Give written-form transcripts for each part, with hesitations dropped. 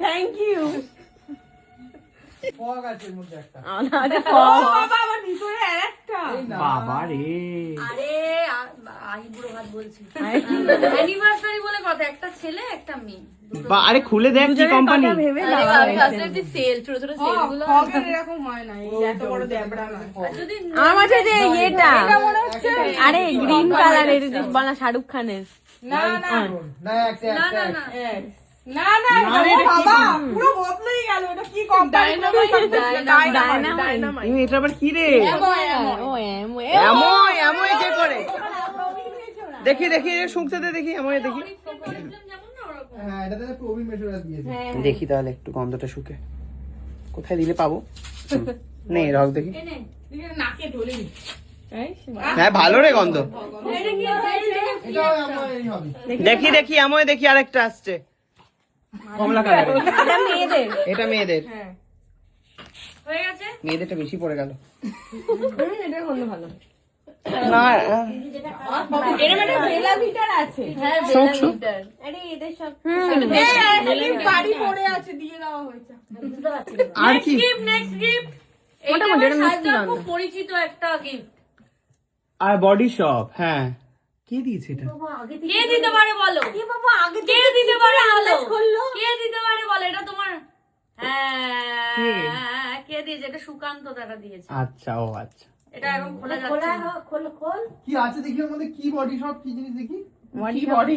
Thank you. Fog আছে এর মধ্যে একটা। বাবা আমার ভিতরে আরেকটা। বাবা রে, আরে আইবুড়ো ভাত বলছি, অ্যানিভার্সারি বলে কথা, একটা ছেলে একটা মেয়ে। আরে খুলে দেখ কি কোম্পানি। সেল ছোট ছোট সেল গুলো ফগের এরকম হয় না, এই এত বড় দেবড়া না। যদি আমার মাঝে যে এটা মনে হচ্ছে আরে গ্রিন কালারের বলা শাহরুখ খানের। না না না একটা না একটা না না না না এটা বাবা পুরো বদলেই গেল। এটা কি কোম্পানি? ডায়নামাইট। এটা আবার কি রে? ও এম এমন এমন কে করে? দেখি দেখি শুনতে দে, দেখি এমন দেখি। যেমন না ওরকম। হ্যাঁ এটাতে প্রবীণ মেশরা দিয়েছে। দেখি তাহলে একটু গন্ধটা শুকে কোথায় দিলে পাবো। নেই রক দেখি। এনে নাকে ঢলে নি। হ্যাঁ ভালো রে গন্ধ। এটা কি আছে? এটাও আমার এই হবে। দেখি দেখি এমন দেখি আরেকটা আসছে কমলা কালারের। এটা মেয়েদের। এটা মেয়েদের। হয়ে গেছে? মেয়েদেরটা বেশি পড়ে গেল। এটা গন্ধ ভালো। না এর মধ্যে বেলা ভিটার আছে। হ্যাঁ শোক শোক। আরে এদের সব এই বাড়ি পড়ে আছে, দিয়ে দেওয়া হয়েছে। বুঝতে পারছি। আর কি? নেক্সট গিফট ওটা মধ্যে এটা মিষ্টি গন্ধ। খুব পরিচিত একটা গিফট। আর বডি শপ। হ্যাঁ কে দিয়েছে এটা? কে দিতে পারে বলো? কে বাবা আগে কে দিতে পারে বলো? কে দিতে পারে বলো? এটা তোমার হ্যাঁ কে দিয়েছে? এটা সুকান্ত দাদা দিয়েছে। আচ্ছা ও আচ্ছা। এটা এখন খোলা যাচ্ছে না। কি আছে দেখি ওর মধ্যে, কি বডি সব কি জিনিস দেখি। কি বডি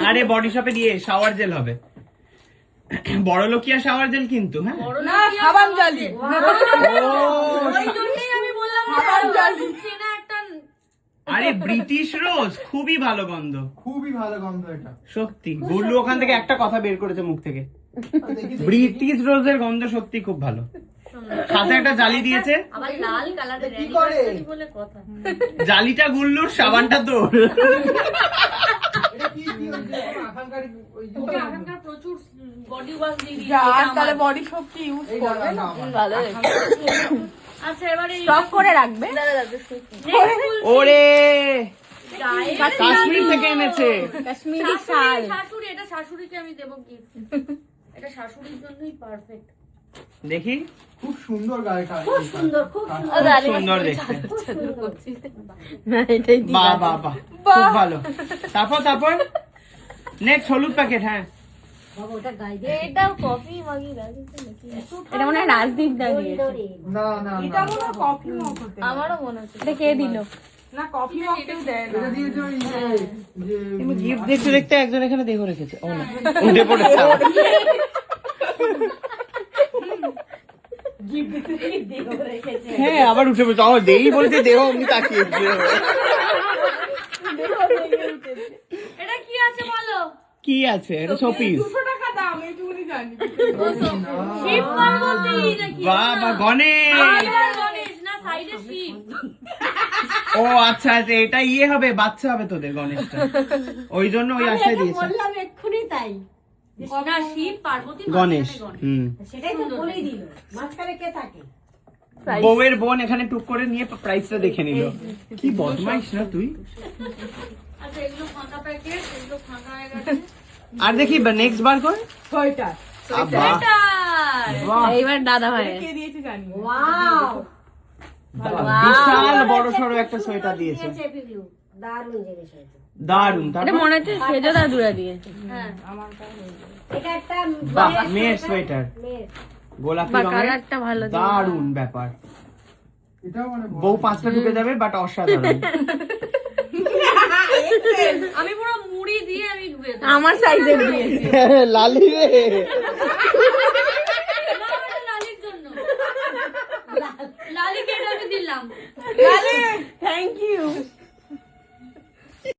আরে বডি শপে দিয়ে শাওয়ার জেল হবে। বড় লোকিয়া শাওয়ার জেল কিন্তু। হ্যাঁ বড় না সাবান জালি। ওই জন্যই আমি বললাম চেনা একটা। আরে ব্রিটিশ রোজ খুবই ভালো গন্ধ, খুবই ভালো গন্ধ এটা। সত্যি। গুল্লু ওখান থেকে একটা কথা বের করেছে মুখ থেকে। দেখি ব্রিটিশ রোজের গন্ধ সত্যি খুব ভালো। সাথে একটা জালি দিয়েছে। আবার লাল কালারের কি করে? অ্যানিভার্সারি বলে কথা। জালিটা গুল্লুর, সাবানটা তোর। এটা কি কি হচ্ছে আখানকার ওই ওকে এখনকার প্রচুর বডি ওয়াশ দিয়ে দিয়েছে। যা এটা তাহলে আমার। বডি সব কি ইউজ এই করবে না? ভালো। আচ্ছা এবারে স্টক করে রাখবে। ওরে গায়ে কাশ্মীর থেকে এনেছে। কাশ্মীরি শাল। শাশুড়ি, এটা শাশুড়িকে আমি দেবো গিফট। এটা শাশুড়ির জন্যই পারফেক্ট। দেখি খুব সুন্দর গাড়িটা। খুব সুন্দর সুন্দর দেখতে। না এটাই দি। বাহ বাহ বাহ খুব ভালো। তারপর নেক্সট হলুদ প্যাকেট। হ্যাঁ এটাও কফি মাগি রাখছে নাকি? এটা মনে হয় রাজদীপ দা দিয়েছে। না না এটা না। মনে হয় কফি মগ হতে পারে। আমারও মনে হচ্ছে। এটা কে দিল? না কফি মগ কেউ দেয় না। এটা দিয়েছে ওই যে গিফট দেখতে দেখতে একজন এখানে দেহ রেখেছে। ও না উঠে পড়েছে আবার। হ্যাঁ আবার উঠে পড়েছে। আমার দেই বলতে দেহ আমি তাকিয়েছি। এটা কি আছে বলো? কি আছে? এটা শোপিস। 200 টাকা দাম, এইটুকুনি জানি। শিব পার্বতী নাকি? বাহ বাহ গণেশ। গণেশ না সাইডে শিব। ও আচ্ছা আচ্ছা এটা ইয়ে হবে, বাচ্চা হবে তোদের গণেশটা, ওই জন্য ওই আশায় দিয়েছে বললাম এক্ষুনি তাই। না শিব পার্বতী গণেশ। হুম সেটাই তো বলেই দিল। মাঝখানে কে থাকে? বউয়ের বোন এখানে টুক করে নিয়ে প্রাইসটা দেখে নিল। কি বদমাইশ না তুই। আচ্ছা এগুলো ফাঁকা প্যাকেট, এগুলো ফাঁকা হয়ে গেছে। আর দেখি নেক্সট বার কর। সোয়েটার। বাহ বাহ এইবার দাদা ভাই। কে দিয়েছে জানি। ওয়াও বিশাল বড় সড়ো একটা সোয়েটার দিয়েছে। দারুণ জিনিস হয়েছে। দারুন। এটা তারপর মনে হচ্ছে সেজো দাদুরা দিয়েছে। হ্যাঁ আমারটা হয়ে গেল। এটা একটা বাহ মেয়ের সোয়েটার গোলাপি বা রঙের, কালারটা ভালো দিয়েছে। দারুন ব্যাপার। এটাও মানে বউ 5টা ঢুকে যাবে বাট অসাধারণ। আমি পুরো মুড়ি দিয়ে আমি ঢুকে দেব। আমার সাইজের দিয়েছে। লালি রে